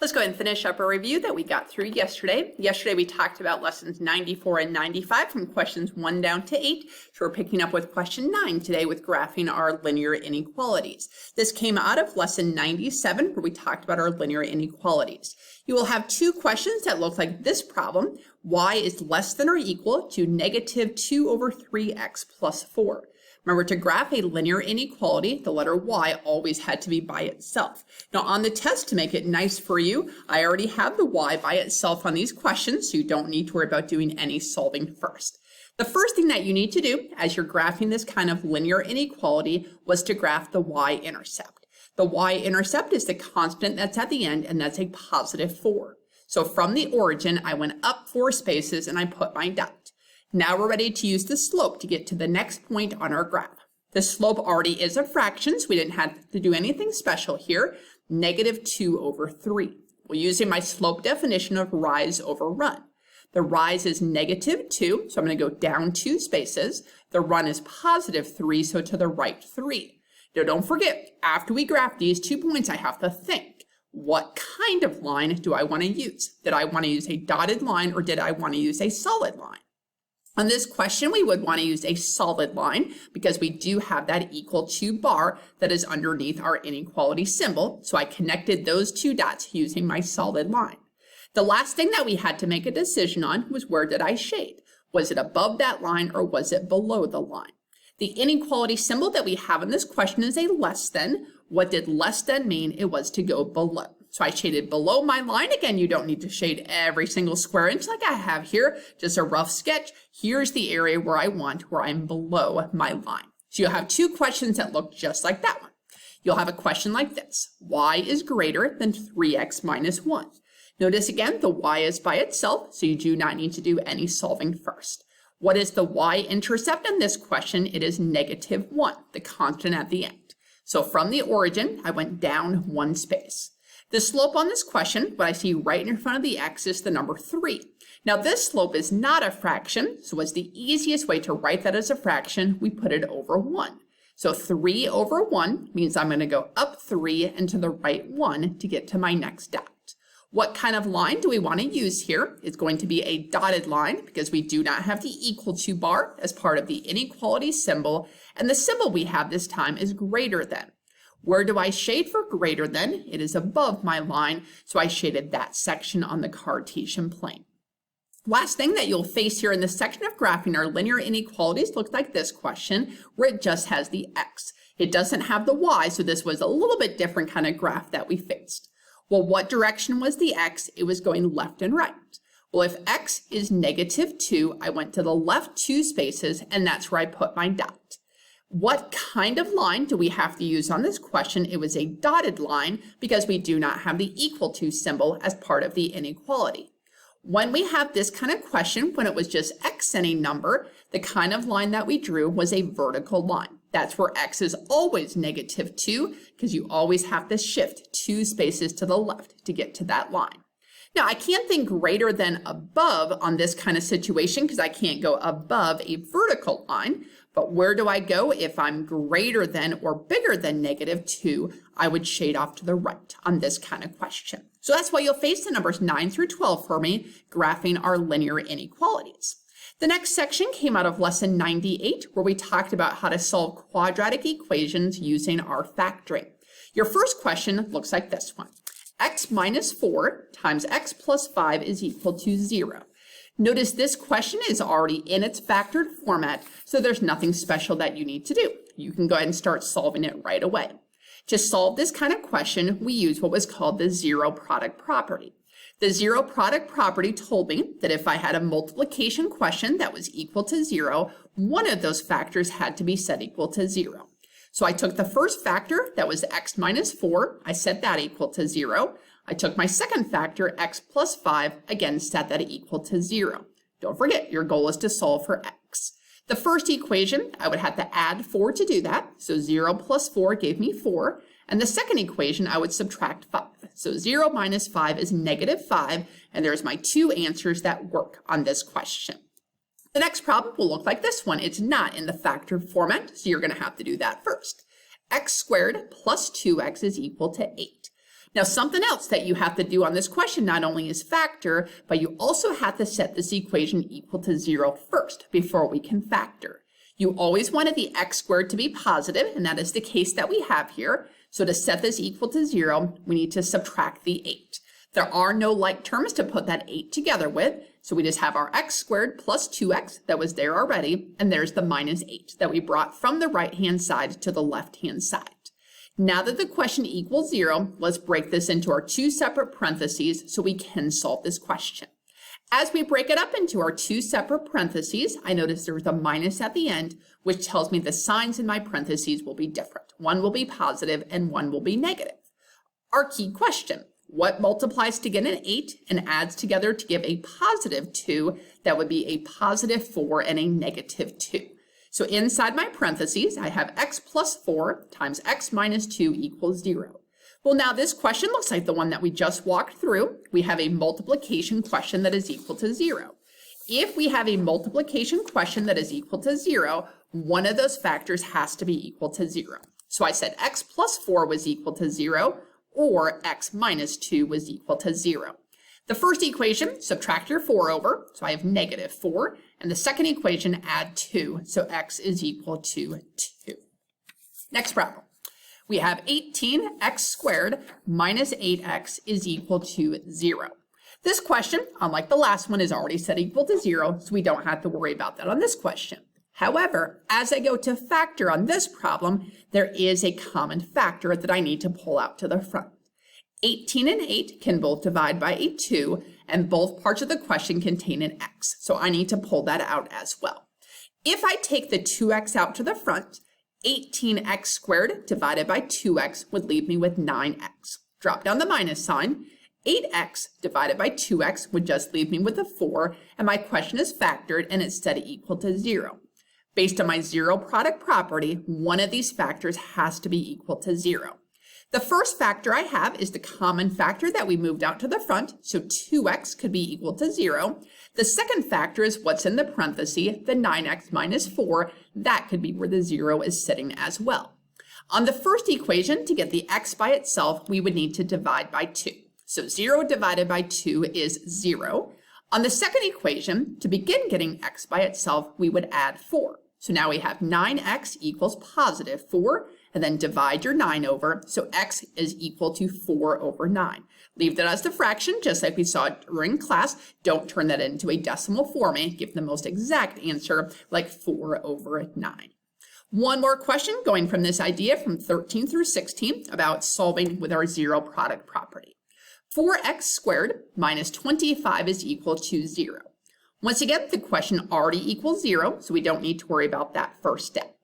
Let's go ahead and finish up a review that we got through yesterday. Yesterday we talked about lessons 94 and 95 from questions 1 down to 8. So we're picking up with question 9 today with graphing our linear inequalities. This came out of lesson 97 where we talked about our linear inequalities. You will have two questions that look like this problem. Y is less than or equal to negative 2 over 3x plus 4. Remember, to graph a linear inequality, the letter y always had to be by itself. Now on the test, to make it nice for you, I already have the y by itself on these questions, so you don't need to worry about doing any solving first. The first thing that you need to do as you're graphing this kind of linear inequality was to graph the y-intercept. The y-intercept is the constant that's at the end, and that's a positive 4. So from the origin, I went up 4 spaces and I put my dot. Now we're ready to use the slope to get to the next point on our graph. The slope already is a fraction, so we didn't have to do anything special here. Negative 2 over 3. We're using my slope definition of rise over run. The rise is negative 2, so I'm going to go down 2 spaces. The run is positive 3, so to the right 3. Now don't forget, after we graph these 2 points, I have to think, what kind of line do I want to use? Did I want to use a dotted line or did I want to use a solid line? On this question, we would want to use a solid line because we do have that equal to bar that is underneath our inequality symbol. So I connected those 2 dots using my solid line. The last thing that we had to make a decision on was where did I shade? Was it above that line or was it below the line? The inequality symbol that we have in this question is a less than. What did less than mean? It was to go below. So I shaded below my line. Again, you don't need to shade every single square inch like I have here, just a rough sketch. Here's the area where I want, where I'm below my line. So you'll have 2 questions that look just like that one. You'll have a question like this. Y is greater than 3x minus 1. Notice again, the y is by itself, so you do not need to do any solving first. What is the y-intercept in this question? It is negative 1, the constant at the end. So from the origin, I went down 1 space. The slope on this question, what I see right in front of the x, is the number 3. Now this slope is not a fraction, so what's the easiest way to write that as a fraction? We put it over 1. So 3 over 1 means I'm going to go up 3 and to the right 1 to get to my next dot. What kind of line do we want to use here? It's going to be a dotted line because we do not have the equal to bar as part of the inequality symbol, and the symbol we have this time is greater than. Where do I shade for greater than? It is above my line, so I shaded that section on the Cartesian plane. Last thing that you'll face here in this section of graphing our linear inequalities looks like this question, where it just has the x. It doesn't have the y, so this was a little bit different kind of graph that we faced. Well, what direction was the x? It was going left and right. Well, if x is negative 2, I went to the left 2 spaces, and that's where I put my dot. What kind of line do we have to use on this question? It was a dotted line because we do not have the equal to symbol as part of the inequality. When we have this kind of question, when it was just x and a number, the kind of line that we drew was a vertical line. That's where x is always negative 2 because you always have to shift 2 spaces to the left to get to that line. Now, I can't think greater than above on this kind of situation because I can't go above a vertical line. But where do I go if I'm greater than or bigger than negative 2? I would shade off to the right on this kind of question. So that's why you'll face the numbers 9 through 12 for me, graphing our linear inequalities. The next section came out of lesson 98, where we talked about how to solve quadratic equations using our factoring. Your first question looks like this one. X minus 4 times x plus 5 is equal to 0. Notice this question is already in its factored format, so there's nothing special that you need to do. You can go ahead and start solving it right away. To solve this kind of question, we use what was called the zero product property. The zero product property told me that if I had a multiplication question that was equal to 0, one of those factors had to be set equal to 0. So I took the first factor, that was x minus 4, I set that equal to 0. I took my second factor, x plus 5, again set that equal to 0. Don't forget, your goal is to solve for x. The first equation, I would have to add 4 to do that, so 0 plus 4 gave me 4. And the second equation, I would subtract 5. So 0 minus 5 is negative 5, and there's my 2 answers that work on this question. The next problem will look like this one. It's not in the factored format, so you're going to have to do that first. X squared plus 2x is equal to 8. Now, something else that you have to do on this question not only is factor, but you also have to set this equation equal to 0 first before we can factor. You always wanted the x squared to be positive, and that is the case that we have here. So to set this equal to 0, we need to subtract the 8. There are no like terms to put that 8 together with, so we just have our x squared plus 2x that was there already, and there's the minus 8 that we brought from the right-hand side to the left-hand side. Now that the question equals 0, let's break this into our two separate parentheses so we can solve this question. As we break it up into our two separate parentheses, I notice there's a minus at the end, which tells me the signs in my parentheses will be different. One will be positive and one will be negative. Our key question: what multiplies to get an 8 and adds together to give a positive 2? That would be a positive 4 and a negative 2. So inside my parentheses, I have x plus 4 times x minus 2 equals 0. Well, now this question looks like the one that we just walked through. We have a multiplication question that is equal to 0. If we have a multiplication question that is equal to 0, one of those factors has to be equal to 0. So I said x plus 4 was equal to 0, or x minus 2 was equal to 0. The first equation, subtract your 4 over, so I have negative 4, and the second equation, add 2, so x is equal to 2. Next problem. We have 18x squared minus 8x is equal to 0. This question, unlike the last one, is already set equal to 0, so we don't have to worry about that on this question. However, as I go to factor on this problem, there is a common factor that I need to pull out to the front. 18 and 8 can both divide by a 2, and both parts of the question contain an x, so I need to pull that out as well. If I take the 2x out to the front, 18x squared divided by 2x would leave me with 9x. Drop down the minus sign. 8x divided by 2x would just leave me with a 4, and my question is factored and it's set equal to 0. Based on my zero product property, one of these factors has to be equal to 0. The first factor I have is the common factor that we moved out to the front, so 2x could be equal to 0. The second factor is what's in the parenthesis, the 9x minus 4. That could be where the 0 is sitting as well. On the first equation, to get the x by itself, we would need to divide by 2. So 0 divided by 2 is 0. On the second equation, to begin getting x by itself, we would add 4. So now we have 9x equals positive 4, and then divide your 9 over, so x is equal to 4 over 9. Leave that as the fraction, just like we saw during class. Don't turn that into a decimal format. Give the most exact answer, like 4 over 9. One more question going from this idea from 13 through 16 about solving with our zero product property. 4x squared minus 25 is equal to 0. Once again, the question already equals 0, so we don't need to worry about that first step.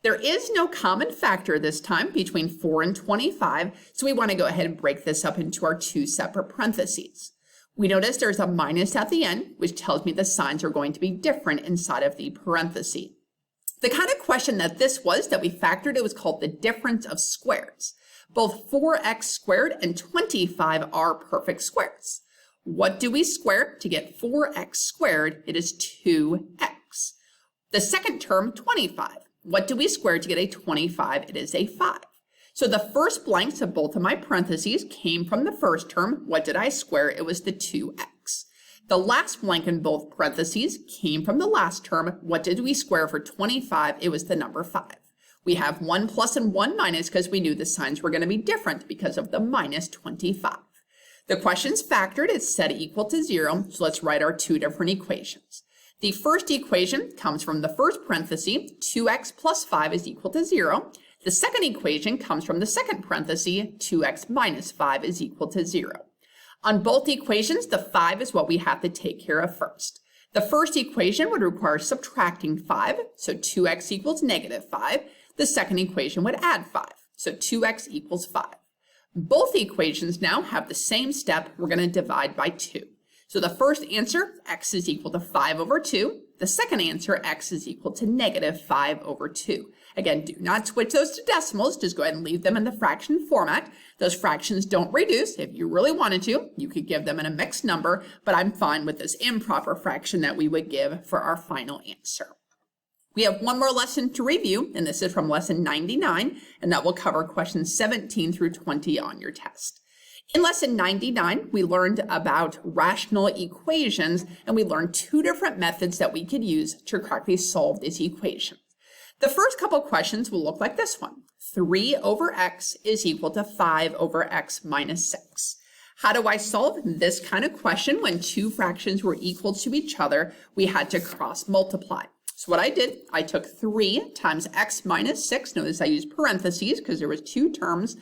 There is no common factor this time between 4 and 25, so we want to go ahead and break this up into our two separate parentheses. We notice there's a minus at the end, which tells me the signs are going to be different inside of the parenthesis. The kind of question that this was that we factored, it was called the difference of squares. Both 4x squared and 25 are perfect squares. What do we square to get 4x squared? It is 2x. The second term, 25. What do we square to get a 25? It is a 5. So the first blanks of both of my parentheses came from the first term. What did I square? It was the 2x. The last blank in both parentheses came from the last term. What did we square for 25? It was the number 5. We have 1 plus and 1 minus because we knew the signs were going to be different because of the minus 25. The question's factored, it's set equal to 0, so let's write our two different equations. The first equation comes from the first parenthesis, 2x plus 5 is equal to 0. The second equation comes from the second parenthesis, 2x minus 5 is equal to 0. On both equations, the 5 is what we have to take care of first. The first equation would require subtracting 5, so 2x equals negative 5. The second equation would add 5, so 2x equals 5. Both equations now have the same step. We're going to divide by 2. So the first answer, x is equal to 5 over 2. The second answer, x is equal to negative 5 over 2. Again, do not switch those to decimals. Just go ahead and leave them in the fraction format. Those fractions don't reduce. If you really wanted to, you could give them in a mixed number, but I'm fine with this improper fraction that we would give for our final answer. We have one more lesson to review, and this is from lesson 99, and that will cover questions 17 through 20 on your test. In lesson 99, we learned about rational equations, and we learned two different methods that we could use to correctly solve this equation. The first couple questions will look like this one. 3 over x is equal to 5 over x minus 6. How do I solve this kind of question when two fractions were equal to each other? We had to cross multiply. So what I did, I took 3 times x minus 6. Notice I used parentheses because there was two terms.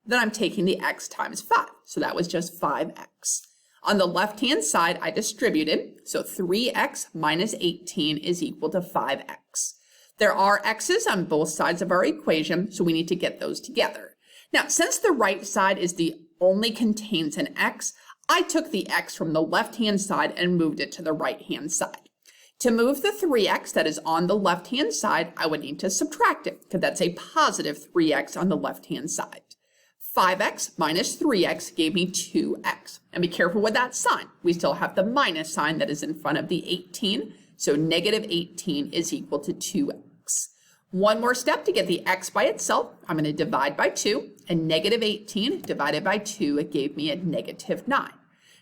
Then I'm taking the x times 5. So that was just 5x. On the left-hand side, I distributed. So 3x minus 18 is equal to 5x. There are x's on both sides of our equation, so we need to get those together. Now, since the right side only contains an x, I took the x from the left-hand side and moved it to the right-hand side. To move the 3x that is on the left-hand side, I would need to subtract it, because that's a positive 3x on the left-hand side. 5x minus 3x gave me 2x. And be careful with that sign. We still have the minus sign that is in front of the 18, so negative 18 is equal to 2x. One more step to get the x by itself. I'm going to divide by 2, and negative 18 divided by 2, it gave me a negative 9.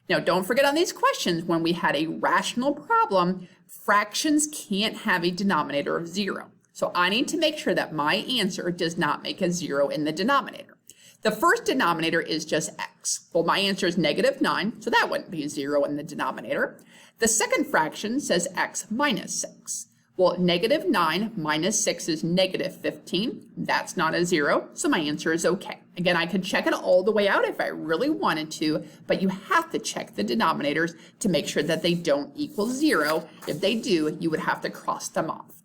Now, don't forget on these questions, when we had a rational problem, fractions can't have a denominator of 0. So I need to make sure that my answer does not make a 0 in the denominator. The first denominator is just x. Well, my answer is negative 9, so that wouldn't be 0 in the denominator. The second fraction says x minus 6. Well, negative 9 minus 6 is negative 15. That's not a 0, so my answer is okay. Again, I could check it all the way out if I really wanted to, but you have to check the denominators to make sure that they don't equal 0. If they do, you would have to cross them off.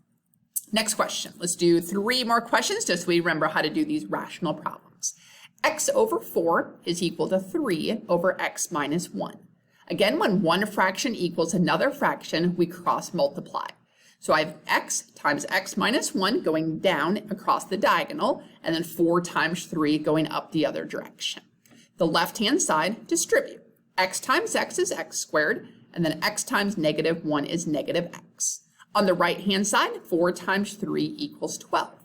Next question. Let's do 3 more questions just so we remember how to do these rational problems. X over 4 is equal to 3 over x minus 1. Again, when one fraction equals another fraction, we cross multiply. So I have x times x minus 1 going down across the diagonal, and then 4 times 3 going up the other direction. The left-hand side, distribute. X times x is x squared, and then x times negative 1 is negative x. On the right-hand side, 4 times 3 equals 12.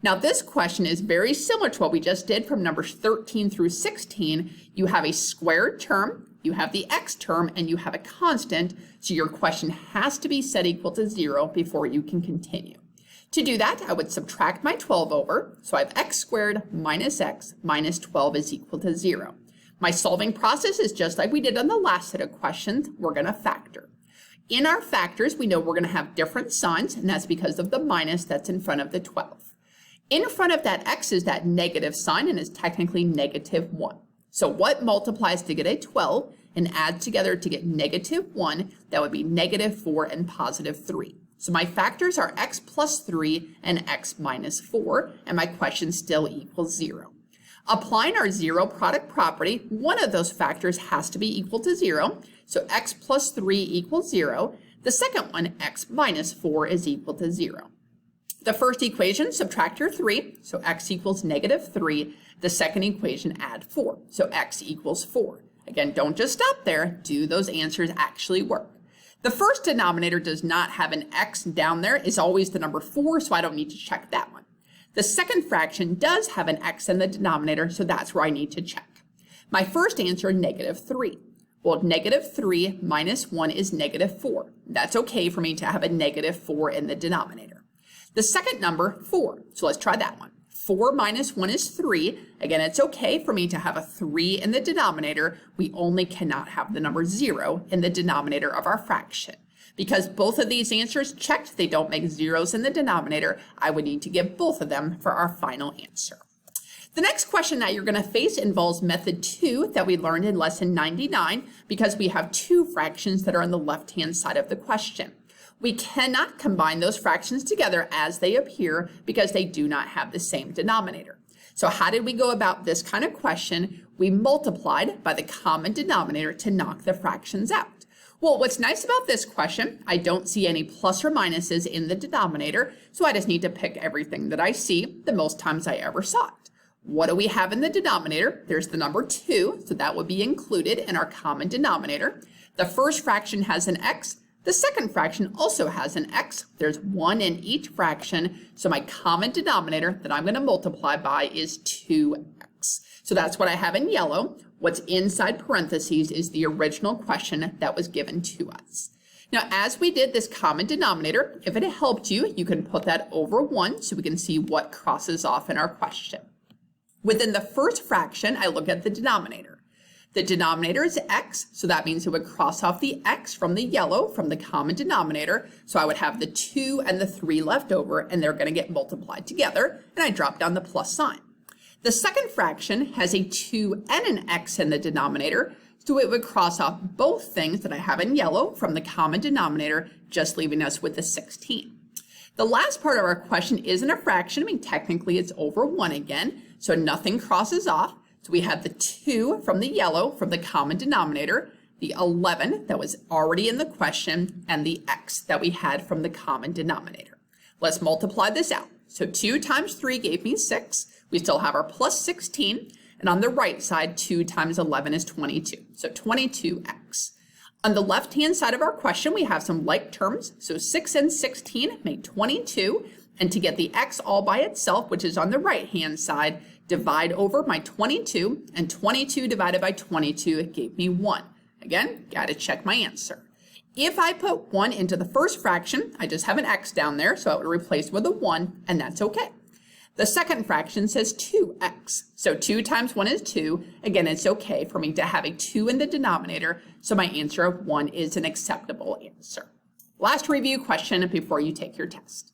Now this question is very similar to what we just did from numbers 13 through 16. You have a squared term, you have the x term, and you have a constant, so your question has to be set equal to 0 before you can continue. To do that, I would subtract my 12 over, so I have x squared minus x minus 12 is equal to 0. My solving process is just like we did on the last set of questions. We're going to factor. In our factors, we know we're going to have different signs, and that's because of the minus that's in front of the 12. In front of that x is that negative sign, and is technically negative 1. So what multiplies to get a 12 and adds together to get negative 1? That would be negative 4 and positive 3. So my factors are x plus 3 and x minus 4, and my question still equals 0. Applying our zero product property, one of those factors has to be equal to 0. So x plus 3 equals 0. The second one, x minus 4, is equal to 0. The first equation, subtract your 3, so x equals negative 3. The second equation, add 4, so x equals 4. Again, don't just stop there. Do those answers actually work? The first denominator does not have an x down there. It's always the number 4, so I don't need to check that one. The second fraction does have an x in the denominator, so that's where I need to check. My first answer, negative 3. Well, negative 3 minus 1 is negative 4. That's okay for me to have a negative 4 in the denominator. The second number, 4. So let's try that one. 4 minus 1 is 3. Again, it's okay for me to have a 3 in the denominator. We only cannot have the number 0 in the denominator of our fraction. Because both of these answers checked, they don't make zeros in the denominator, I would need to give both of them for our final answer. The next question that you're going to face involves method 2 that we learned in lesson 99, because we have two fractions that are on the left-hand side of the question. We cannot combine those fractions together as they appear because they do not have the same denominator. So how did we go about this kind of question? We multiplied by the common denominator to knock the fractions out. Well, what's nice about this question, I don't see any plus or minuses in the denominator, so I just need to pick everything that I see the most times I ever saw it. What do we have in the denominator? There's the number 2, so that would be included in our common denominator. The first fraction has an x. The second fraction also has an x. There's 1 in each fraction, so my common denominator that I'm going to multiply by is 2x. So that's what I have in yellow. What's inside parentheses is the original question that was given to us. Now, as we did this common denominator, if it helped you, you can put that over 1 so we can see what crosses off in our question. Within the first fraction, I look at the denominator. The denominator is x, so that means it would cross off the x from the yellow, from the common denominator. So I would have the 2 and the 3 left over, and they're going to get multiplied together, and I drop down the plus sign. The second fraction has a 2 and an x in the denominator, so it would cross off both things that I have in yellow from the common denominator, just leaving us with the 16. The last part of our question isn't a fraction. I mean, technically it's over 1 again, so nothing crosses off. So we have the 2 from the yellow from the common denominator, the 11 that was already in the question, and the x that we had from the common denominator. Let's multiply this out. So 2 times 3 gave me 6. We still have our plus 16. And on the right side, 2 times 11 is 22, so 22x. On the left-hand side of our question, we have some like terms. So 6 and 16 make 22. And to get the x all by itself, which is on the right-hand side, divide over my 22. And 22 divided by 22 gave me 1. Again, got to check my answer. If I put 1 into the first fraction, I just have an x down there, so it would replace with a 1, and that's okay. The second fraction says 2x. So 2 times 1 is 2. Again, it's okay for me to have a 2 in the denominator, so my answer of 1 is an acceptable answer. Last review question before you take your test.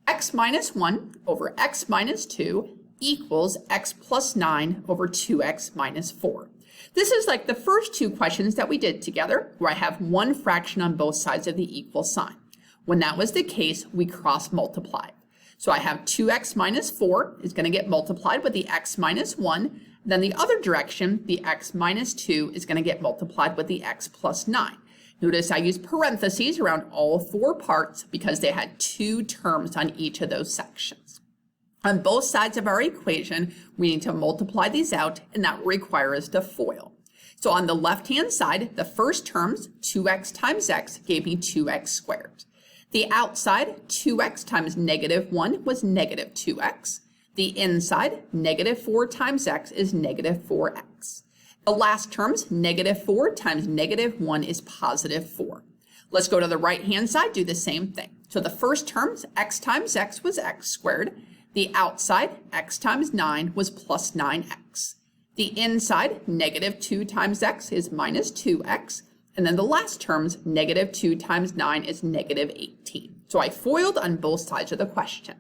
X minus 1 over x minus 2 equals x plus 9 over 2x minus 4. This is like the first two questions that we did together, where I have one fraction on both sides of the equal sign. When that was the case, we cross multiplied. So I have 2x minus 4 is going to get multiplied with the x minus 1. Then the other direction, the x minus 2 is going to get multiplied with the x plus 9. Notice I used parentheses around all 4 parts because they had 2 terms on each of those sections. On both sides of our equation, we need to multiply these out, and that will require us to FOIL. So on the left-hand side, the first terms, 2x times x, gave me 2x squared. The outside, 2x times negative 1 was negative 2x. The inside, negative 4 times x is negative 4x. The last terms, negative 4 times negative 1 is positive 4. Let's go to the right-hand side, do the same thing. So the first terms, x times x was x squared. The outside, x times 9 was plus 9x. The inside, negative 2 times x is minus 2x. And then the last terms, negative 2 times 9 is negative 18. So I FOILed on both sides of the question.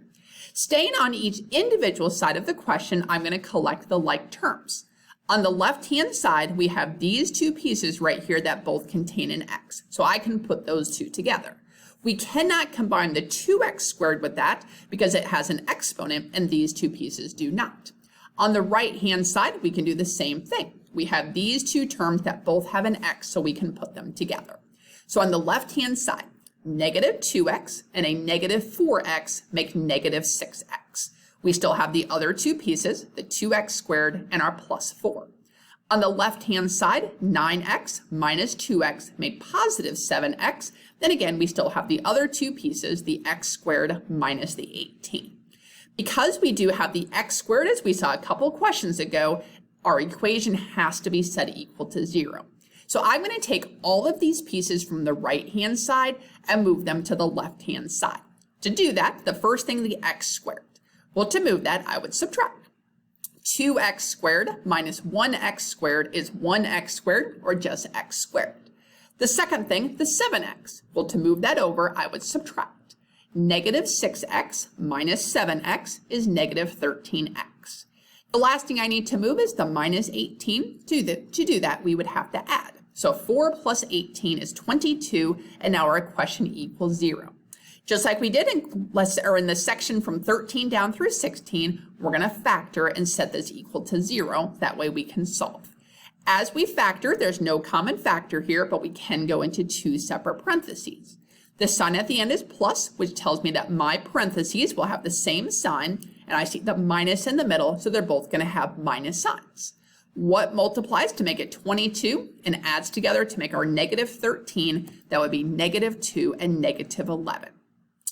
Staying on each individual side of the question, I'm going to collect the like terms. On the left-hand side, we have these two pieces right here that both contain an x. So I can put those two together. We cannot combine the 2x squared with that because it has an exponent, and these two pieces do not. On the right-hand side, we can do the same thing. We have these two terms that both have an x, so we can put them together. So on the left-hand side, negative 2x and a negative 4x make negative 6x. We still have the other two pieces, the 2x squared and our plus 4. On the left-hand side, 9x minus 2x make positive 7x. Then again, we still have the other two pieces, the x squared minus the 18. Because we do have the x squared, as we saw a couple questions ago, our equation has to be set equal to 0. So I'm going to take all of these pieces from the right-hand side and move them to the left-hand side. To do that, the first thing, the x squared. Well, to move that, I would subtract. 2x squared minus 1x squared is 1x squared, or just x squared. The second thing, the 7x. Well, to move that over, I would subtract. Negative 6x minus 7x is negative 13x. The last thing I need to move is the minus 18. To do that, we would have to add. So 4 plus 18 is 22, and now our equation equals 0. Just like we did in the section from 13 down through 16, we're going to factor and set this equal to 0. That way we can solve. As we factor, there's no common factor here, but we can go into 2 separate parentheses. The sign at the end is plus, which tells me that my parentheses will have the same sign, and I see the minus in the middle, so they're both going to have minus signs. What multiplies to make it 22 and adds together to make our negative 13? That would be negative 2 and negative 11.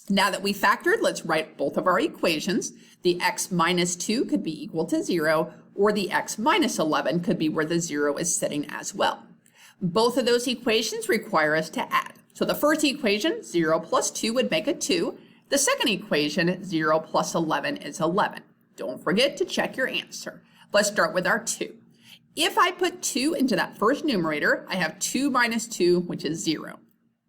Now that we factored, let's write both of our equations. The x minus 2 could be equal to 0, or the x minus 11 could be where the 0 is sitting as well. Both of those equations require us to add. So the first equation, 0 plus 2 would make a 2. The second equation, 0 plus 11 is 11. Don't forget to check your answer. Let's start with our 2. If I put 2 into that first numerator, I have 2 minus 2, which is 0.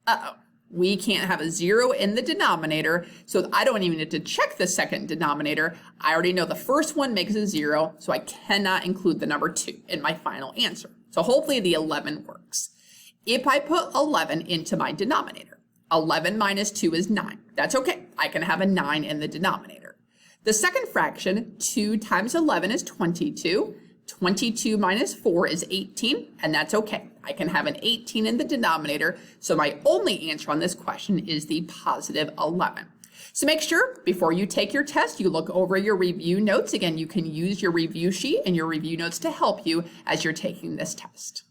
Uh-oh, we can't have a 0 in the denominator, so I don't even need to check the second denominator. I already know the first one makes a 0, so I cannot include the number 2 in my final answer. So hopefully the 11 works. If I put 11 into my denominator, 11 minus 2 is 9. That's okay. I can have a 9 in the denominator. The second fraction, 2 times 11 is 22. 22 minus 4 is 18, and that's okay. I can have an 18 in the denominator, so my only answer on this question is the positive 11. So make sure before you take your test, you look over your review notes. Again, you can use your review sheet and your review notes to help you as you're taking this test.